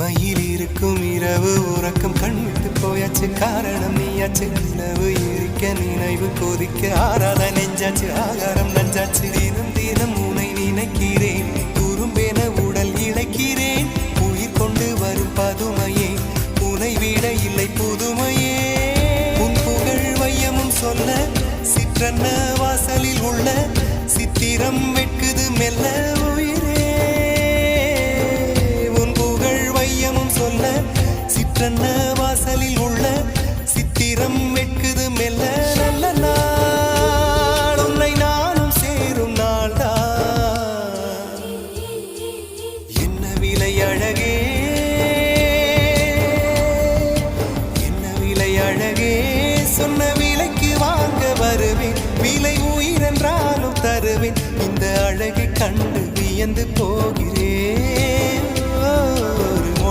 மயில் இருக்கும் இரவு உறக்கம் கண்விட்டு போயாச்சு காரணம் நீயாச்சு நிலவு இருக்க நினைவு கொதிக்க ஆறாத நெஞ்சாச்சு ஆகாரம் நஞ்சாச்சு தினம் தினம் உனை நினைக்கிறேன் துரும்பென உடல் இழைக்கிறேன் உயிர் கொண்டு வரும் பதுமையே உனை விட இல்லை புதுமையே உன் புகழ் வையமும் சொல்ல சிற்றன்ன வாசலில் உள்ள சித்திரம் வெட்குது மெல்ல சிற்றன்ன வாசலில் உள்ள சித்திரம் வெட்குது மெல்ல நல்ல நாள் உன்னை நானும் சேரும் நாள்தான் என்ன விலை அழகே என்ன விலை அழகே சொன்ன விலைக்கு வாங்க வருவேன் விலை உயிரென்றாலும் தருவேன் இந்த அழகை கண்டு வியந்து போகிறேன்